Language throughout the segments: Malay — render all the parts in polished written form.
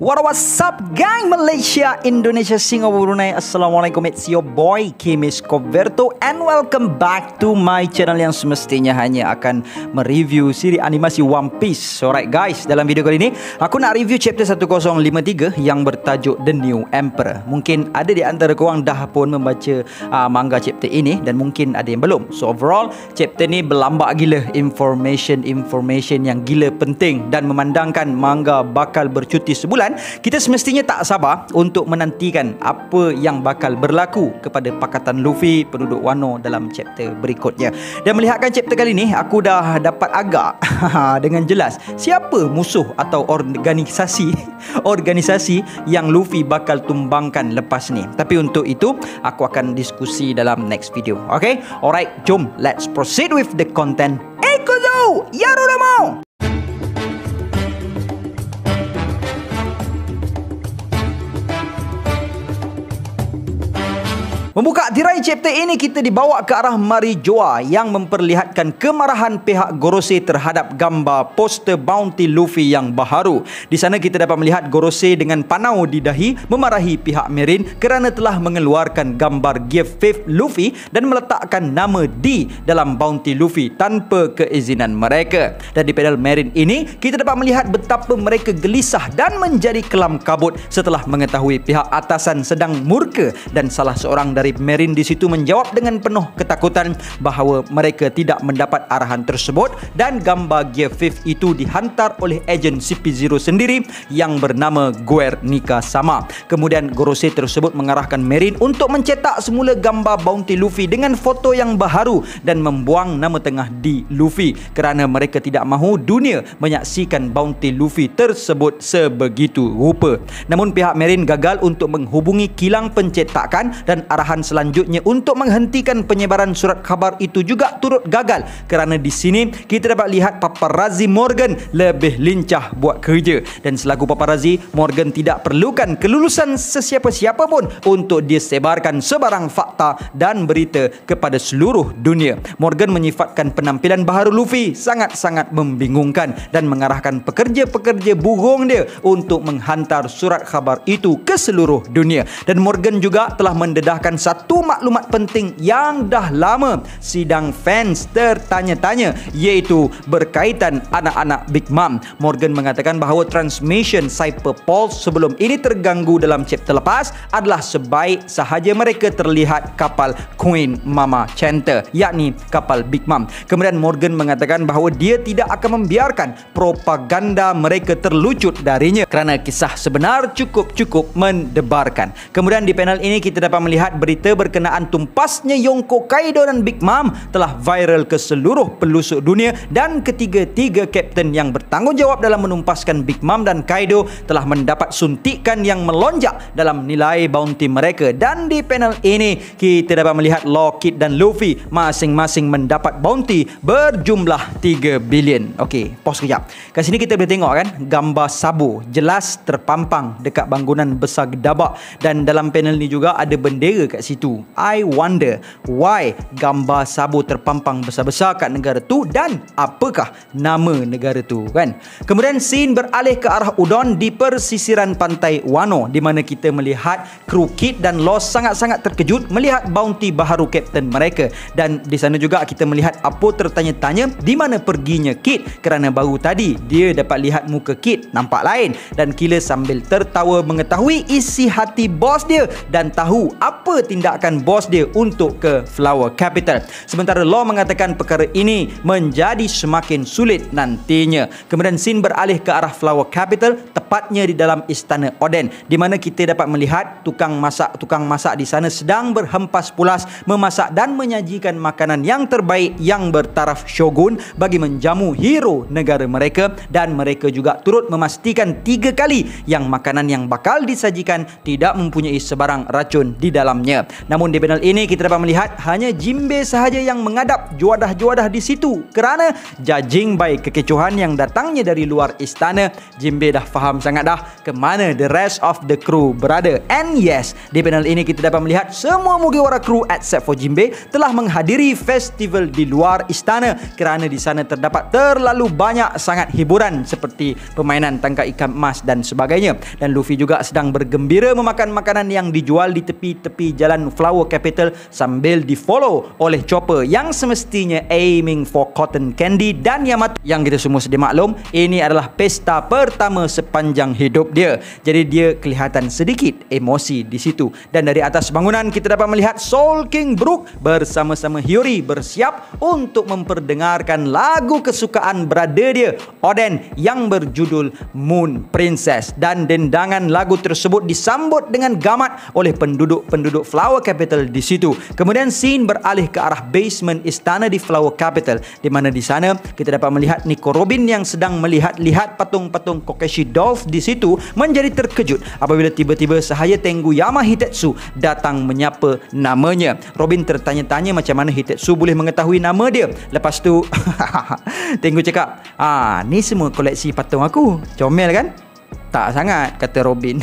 What's up gang Malaysia, Indonesia, Singapura, Brunei. Assalamualaikum, it's your boy Kimis Coverto and welcome back to my channel yang semestinya hanya akan mereview siri animasi One Piece. Alright guys, dalam video kali ini aku nak review chapter 1053 yang bertajuk The New Emperor. Mungkin ada di antara korang dah pun membaca manga chapter ini dan mungkin ada yang belum. So overall, chapter ni berlambak gila information yang gila penting, dan memandangkan manga bakal bercuti sebulan, kita semestinya tak sabar untuk menantikan apa yang bakal berlaku kepada Pakatan Luffy, penduduk Wano dalam chapter berikutnya. Dan melihatkan chapter kali ni, aku dah dapat agak dengan jelas siapa musuh atau organisasi yang Luffy bakal tumbangkan lepas ni. Tapi untuk itu aku akan diskusi dalam next video. Okay? Alright, jom let's proceed with the content. Ikuzo Yarudomo! Membuka tirai chapter ini, kita dibawa ke arah Marijoa yang memperlihatkan kemarahan pihak Gorosei terhadap gambar poster bounty Luffy yang baharu. Di sana kita dapat melihat Gorosei dengan panau di dahi memarahi pihak Marine kerana telah mengeluarkan gambar Gear 5 Luffy dan meletakkan nama D dalam bounty Luffy tanpa keizinan mereka. Dan di panel Marine ini, kita dapat melihat betapa mereka gelisah dan menjadi kelam kabut setelah mengetahui pihak atasan sedang murka, dan salah seorang dari Marine di situ menjawab dengan penuh ketakutan bahawa mereka tidak mendapat arahan tersebut dan gambar Gear 5 itu dihantar oleh ejen CP0 sendiri yang bernama Guernica Sama. Kemudian Gorosei tersebut mengarahkan Marine untuk mencetak semula gambar bounty Luffy dengan foto yang baharu dan membuang nama tengah di Luffy kerana mereka tidak mahu dunia menyaksikan bounty Luffy tersebut sebegitu rupa. Namun pihak Marine gagal untuk menghubungi kilang pencetakan, dan arahan selanjutnya untuk menghentikan penyebaran surat khabar itu juga turut gagal kerana di sini kita dapat lihat paparazzi Morgan lebih lincah buat kerja, dan selaku paparazzi, Morgan tidak perlukan kelulusan sesiapa-siapa pun untuk dia sebarkan sebarang fakta dan berita kepada seluruh dunia. Morgan menyifatkan penampilan baharu Luffy sangat-sangat membingungkan dan mengarahkan pekerja-pekerja burung dia untuk menghantar surat khabar itu ke seluruh dunia. Dan Morgan juga telah mendedahkan satu maklumat penting yang dah lama sidang fans tertanya-tanya, iaitu berkaitan anak-anak Big Mom. Morgan mengatakan bahawa transmission Cyber Pulse sebelum ini terganggu dalam chapter lepas adalah sebaik sahaja mereka terlihat kapal Queen Mama Chanter, yakni kapal Big Mom. Kemudian Morgan mengatakan bahawa dia tidak akan membiarkan propaganda mereka terlucut darinya kerana kisah sebenar cukup mendebarkan. Kemudian di panel ini kita dapat melihat berita berkenaan tumpasnya Yonko, Kaido dan Big Mom telah viral ke seluruh pelosok dunia, dan ketiga-tiga kapten yang bertanggungjawab dalam menumpaskan Big Mom dan Kaido telah mendapat suntikan yang melonjak dalam nilai bounty mereka. Dan di panel ini kita dapat melihat Lockheed dan Luffy masing-masing mendapat bounty berjumlah 3 bilion. Okey, pause kejap. Kat sini kita boleh tengok kan gambar Sabo jelas terpampang dekat bangunan besar gedabak, dan dalam panel ni juga ada bendera kat situ. I wonder why gambar Sabo terpampang besar-besar kat negara tu dan apakah nama negara tu kan. Kemudian scene beralih ke arah Udon di persisiran pantai Wano, di mana kita melihat kru Kid dan Law sangat-sangat terkejut melihat bounty baharu kapten mereka, dan di sana juga kita melihat Apo tertanya-tanya di mana perginya Kid kerana baru tadi dia dapat lihat muka Kid nampak lain, dan Killer sambil tertawa mengetahui isi hati bos dia dan tahu apa tindakan bos dia untuk ke Flower Capital. Sementara Law mengatakan perkara ini menjadi semakin sulit nantinya. Kemudian scene beralih ke arah Flower Capital, tepatnya di dalam istana Oden, di mana kita dapat melihat tukang masak di sana sedang berhempas pulas memasak dan menyajikan makanan yang terbaik yang bertaraf shogun bagi menjamu hero negara mereka, dan mereka juga turut memastikan 3 kali yang makanan yang bakal disajikan tidak mempunyai sebarang racun di dalamnya. semuanya. Namun di panel ini kita dapat melihat hanya Jinbei sahaja yang mengadap juadah-juadah di situ kerana judging by kekecohan yang datangnya dari luar istana, Jinbei dah faham sangat dah ke mana the rest of the crew berada. And yes, di panel ini kita dapat melihat semua Mugiwara crew except for Jinbei telah menghadiri festival di luar istana kerana di sana terdapat terlalu banyak sangat hiburan seperti permainan tangkap ikan emas dan sebagainya. Dan Luffy juga sedang bergembira memakan makanan yang dijual di tepi-tepi jalan Flower Capital sambil di-follow oleh Chopper yang semestinya aiming for cotton candy dan Yamato yang kita semua sedia maklum ini adalah pesta pertama sepanjang hidup dia. Jadi dia kelihatan sedikit emosi di situ. Dan dari atas bangunan kita dapat melihat Soul King Brook bersama-sama Hiyori bersiap untuk memperdengarkan lagu kesukaan brother dia Oden yang berjudul Moon Princess, dan dendangan lagu tersebut disambut dengan gamat oleh penduduk-penduduk Flower Capital di situ. Kemudian scene beralih ke arah basement istana di Flower Capital, di mana di sana kita dapat melihat Nico Robin yang sedang melihat-lihat patung-patung Kokeshi Dolls di situ menjadi terkejut apabila tiba-tiba sahaya Tengu Yama Hitetsu datang menyapa namanya. Robin tertanya-tanya macam mana Hitetsu boleh mengetahui nama dia. Lepas tu Tengu cakap, ni semua koleksi patung aku. Comel kan? Tak sangat, kata Robin.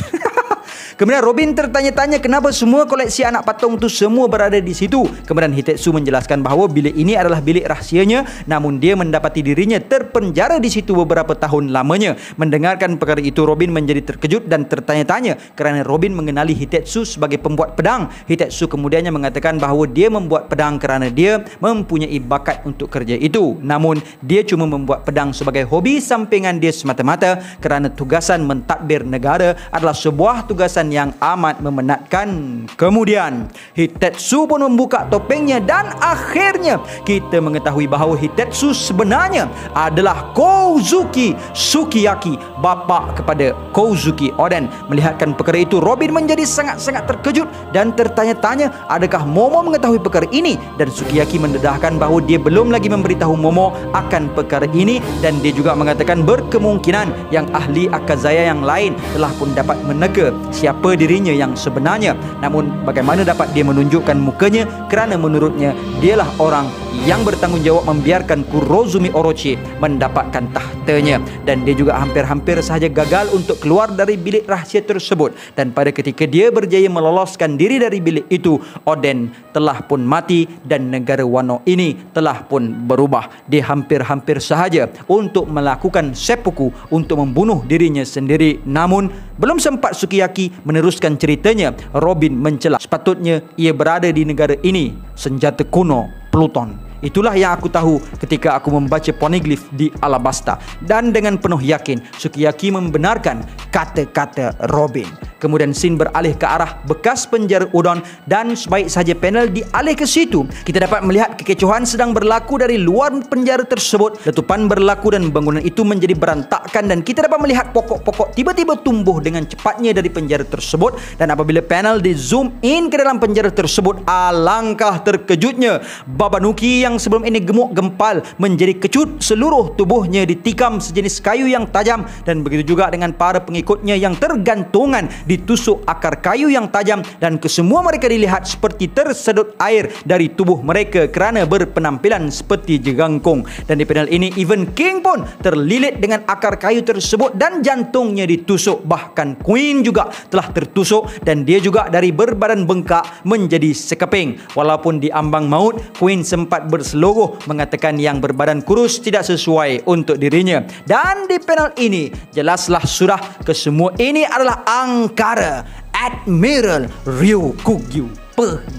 Kemudian Robin tertanya-tanya kenapa semua koleksi anak patung tu semua berada di situ. Kemudian Hitetsu menjelaskan bahawa bilik ini adalah bilik rahsianya, namun dia mendapati dirinya terpenjara di situ beberapa tahun lamanya. Mendengarkan perkara itu, Robin menjadi terkejut dan tertanya-tanya kerana Robin mengenali Hitetsu sebagai pembuat pedang. Hitetsu kemudiannya mengatakan bahawa dia membuat pedang kerana dia mempunyai bakat untuk kerja itu. Namun dia cuma membuat pedang sebagai hobi sampingan dia semata-mata kerana tugasan mentadbir negara adalah sebuah tugasan yang amat memenatkan. Kemudian Hitetsu pun membuka topengnya dan akhirnya kita mengetahui bahawa Hitetsu sebenarnya adalah Kozuki Sukiyaki, bapa kepada Kozuki Oden. Melihatkan perkara itu, Robin menjadi sangat-sangat terkejut dan tertanya-tanya adakah Momo mengetahui perkara ini, dan Sukiyaki mendedahkan bahawa dia belum lagi memberitahu Momo akan perkara ini, dan dia juga mengatakan berkemungkinan yang ahli Akazaya yang lain telah pun dapat meneka siapa dirinya yang sebenarnya. Namun bagaimana dapat dia menunjukkan mukanya kerana menurutnya dialah orang yang bertanggungjawab membiarkan Kurozumi Orochi mendapatkan tahtanya, dan dia juga hampir-hampir sahaja gagal untuk keluar dari bilik rahsia tersebut. Dan pada ketika dia berjaya meloloskan diri dari bilik itu, Oden telah pun mati dan negara Wano ini telah pun berubah. Dia hampir-hampir sahaja untuk melakukan seppuku untuk membunuh dirinya sendiri. Namun belum sempat Sukiyaki meneruskan ceritanya, Robin mencela sepatutnya ia berada di negara ini, senjata kuno Pluton. Itulah yang aku tahu ketika aku membaca poneglyph di Alabasta. Dan dengan penuh yakin Sukiyaki membenarkan kata-kata Robin. Kemudian scene beralih ke arah bekas penjara udon, dan sebaik saja panel dialih ke situ, kita dapat melihat kekecohan sedang berlaku dari luar penjara tersebut. Letupan berlaku dan bangunan itu menjadi berantakan, dan kita dapat melihat pokok-pokok tiba-tiba tumbuh dengan cepatnya dari penjara tersebut. Dan apabila panel di zoom in ke dalam penjara tersebut, alangkah terkejutnya Babanuki yang sebelum ini gemuk gempal menjadi kecut, seluruh tubuhnya ditikam sejenis kayu yang tajam, dan begitu juga dengan para pengikutnya yang tergantungan ditusuk akar kayu yang tajam, dan kesemua mereka dilihat seperti tersedut air dari tubuh mereka kerana berpenampilan seperti jegangkung. Dan di panel ini even King pun terlilit dengan akar kayu tersebut dan jantungnya ditusuk. Bahkan Queen juga telah tertusuk dan dia juga dari berbadan bengkak menjadi sekeping. Walaupun di ambang maut, Queen sempat berseluruh mengatakan yang berbadan kurus tidak sesuai untuk dirinya. Dan di panel ini jelaslah sudah kesemua ini adalah angkara Admiral Ryukugyu.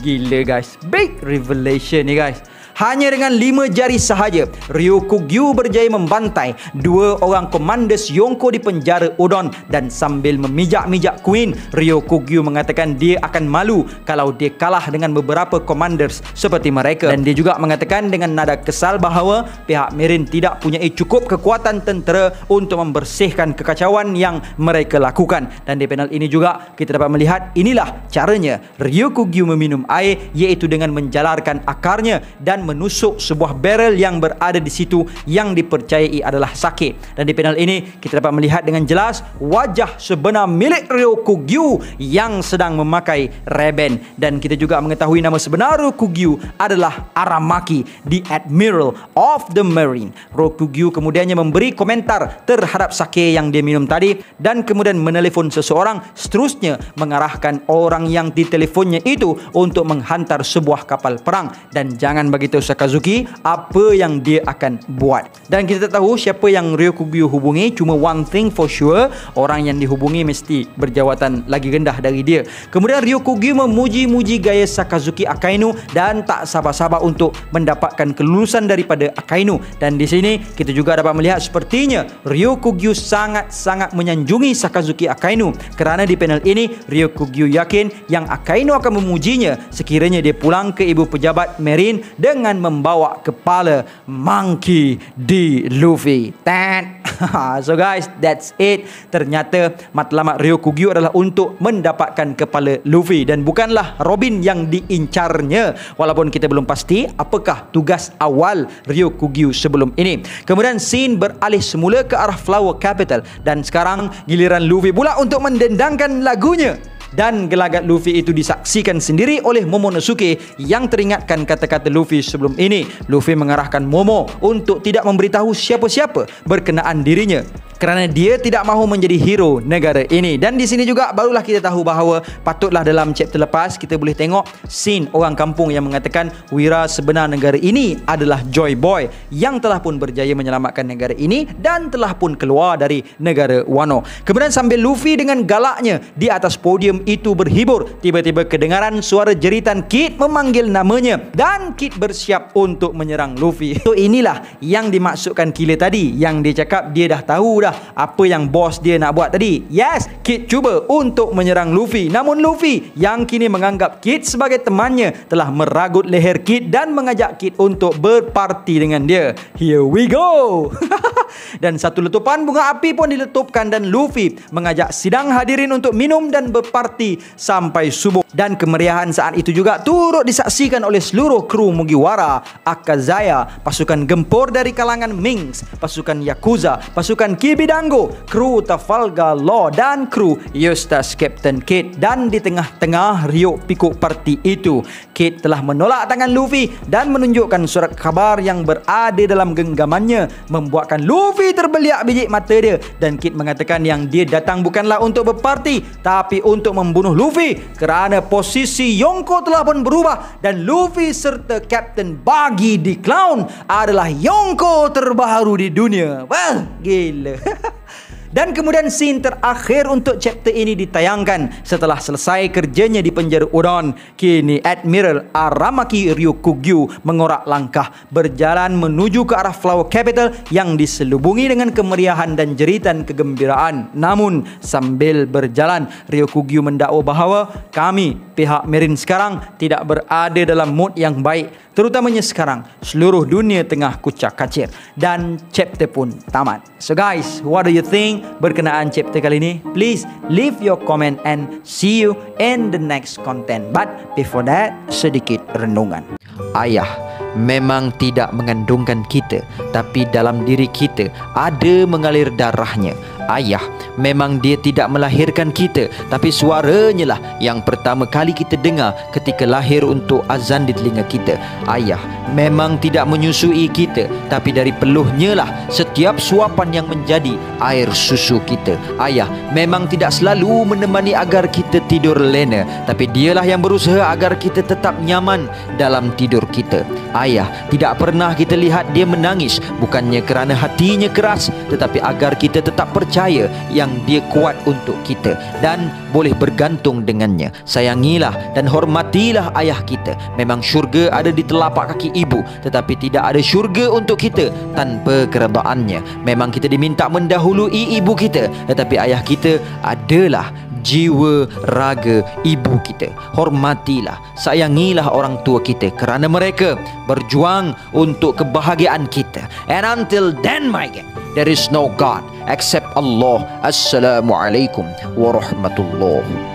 Gila guys, big revelation ni guys. Hanya dengan 5 jari sahaja, Ryukugyu berjaya membantai 2 orang komandos Yonko di penjara udon. Dan sambil memijak-mijak Queen, Ryukugyu mengatakan dia akan malu kalau dia kalah dengan beberapa komandos seperti mereka. Dan dia juga mengatakan dengan nada kesal bahawa pihak Mirin tidak punya cukup kekuatan tentera untuk membersihkan kekacauan yang mereka lakukan. Dan di panel ini juga kita dapat melihat inilah caranya Ryukugyu meminum air, iaitu dengan menjalarkan akarnya dan dan menusuk sebuah barrel yang berada di situ yang dipercayai adalah sake. Dan di panel ini kita dapat melihat dengan jelas wajah sebenar milik Ryokugyu yang sedang memakai reband. Dan kita juga mengetahui nama sebenar Ryokugyu adalah Aramaki, the Admiral of the Marine. Ryokugyu kemudiannya memberi komentar terhadap sake yang dia minum tadi dan kemudian menelefon seseorang, seterusnya mengarahkan orang yang ditelefonnya itu untuk menghantar sebuah kapal perang. Dan jangan beritahu Sakazuki apa yang dia akan buat. Dan kita tak tahu siapa yang Ryokugyu hubungi, cuma one thing for sure, orang yang dihubungi mesti berjawatan lagi rendah dari dia. Kemudian Ryokugyu memuji-muji gaya Sakazuki Akainu dan tak sabar-sabar untuk mendapatkan kelulusan daripada Akainu. Dan di sini kita juga dapat melihat sepertinya Ryokugyu sangat-sangat menyanjungi Sakazuki Akainu, kerana di panel ini Ryokugyu yakin yang Akainu akan memujinya sekiranya dia pulang ke ibu pejabat Marine dengan membawa kepala monkey di Luffy. So guys, that's it. Ternyata matlamat Ryokugyu adalah untuk mendapatkan kepala Luffy dan bukanlah Robin yang diincarnya, walaupun kita belum pasti apakah tugas awal Ryokugyu sebelum ini. Kemudian scene beralih semula ke arah Flower Capital dan sekarang giliran Luffy pula untuk mendendangkan lagunya. Dan gelagat Luffy itu disaksikan sendiri oleh Momonosuke yang teringatkan kata-kata Luffy sebelum ini. Luffy mengarahkan Momo untuk tidak memberitahu siapa-siapa berkenaan dirinya kerana dia tidak mahu menjadi hero negara ini. Dan di sini juga barulah kita tahu bahawa patutlah dalam chapter lepas kita boleh tengok scene orang kampung yang mengatakan wira sebenar negara ini adalah Joy Boy yang telah pun berjaya menyelamatkan negara ini dan telah pun keluar dari negara Wano. Kemudian sambil Luffy dengan galaknya di atas podium itu berhibur, tiba-tiba kedengaran suara jeritan Kid memanggil namanya dan Kid bersiap untuk menyerang Luffy. So inilah yang dimaksudkan Killer tadi, yang dia cakap dia dah tahu dah apa yang bos dia nak buat tadi. Yes, Kid cuba untuk menyerang Luffy, namun Luffy yang kini menganggap Kid sebagai temannya telah meragut leher Kid dan mengajak Kid untuk berparti dengan dia. Here we go. Dan satu letupan bunga api pun diletupkan dan Luffy mengajak sidang hadirin untuk minum dan berparti sampai subuh. Dan kemeriahan saat itu juga turut disaksikan oleh seluruh kru Mugiwara, Akazaya, pasukan gempur dari kalangan Minks, pasukan Yakuza, pasukan Kibidango, kru Trafalgar Law dan kru Eustace Captain Kid. Dan di tengah-tengah riuk pikuk parti itu, Kid telah menolak tangan Luffy dan menunjukkan surat khabar yang berada dalam genggamannya, membuatkan Luffy terbeliak biji mata dia. Dan Kid mengatakan yang dia datang bukanlah untuk berparti tapi untuk membunuh Luffy kerana posisi Yonko telah pun berubah dan Luffy serta Captain Buggy the Clown adalah Yonko terbaru di dunia. Wah, gila. Dan kemudian scene terakhir untuk chapter ini ditayangkan setelah selesai kerjanya di penjara Udon. Kini Admiral Aramaki Ryokugyu mengorak langkah berjalan menuju ke arah Flower Capital yang diselubungi dengan kemeriahan dan jeritan kegembiraan. Namun sambil berjalan, Ryokugyu mendakwa bahawa kami pihak Marine sekarang tidak berada dalam mood yang baik. Terutamanya sekarang seluruh dunia tengah kucak-kacir dan chapter pun tamat. So guys, what do you think berkenaan chapter kali ini? Please leave your comment and see you in the next content. But before that, sedikit renungan. Ayah memang tidak mengandungkan kita, tapi dalam diri kita ada mengalir darahnya. Ayah memang dia tidak melahirkan kita, tapi suaranya lah yang pertama kali kita dengar ketika lahir untuk azan di telinga kita. Ayah memang tidak menyusui kita, tapi dari peluhnya lah setiap suapan yang menjadi air susu kita. Ayah memang tidak selalu menemani agar kita tidur lena, tapi dialah yang berusaha agar kita tetap nyaman dalam tidur kita. Ayah tidak pernah kita lihat dia menangis, bukannya kerana hatinya keras, tetapi agar kita tetap percaya yang dia kuat untuk kita dan boleh bergantung dengannya. Sayangilah dan hormatilah ayah kita. Memang syurga ada di telapak kaki ibu, tetapi tidak ada syurga untuk kita tanpa keredaannya. Memang kita diminta mendahului ibu kita, tetapi ayah kita adalah jiwa raga ibu kita. Hormatilah, sayangilah orang tua kita kerana mereka berjuang untuk kebahagiaan kita. And until then, my God, there is no God except Allah. Assalamualaikum warahmatullahi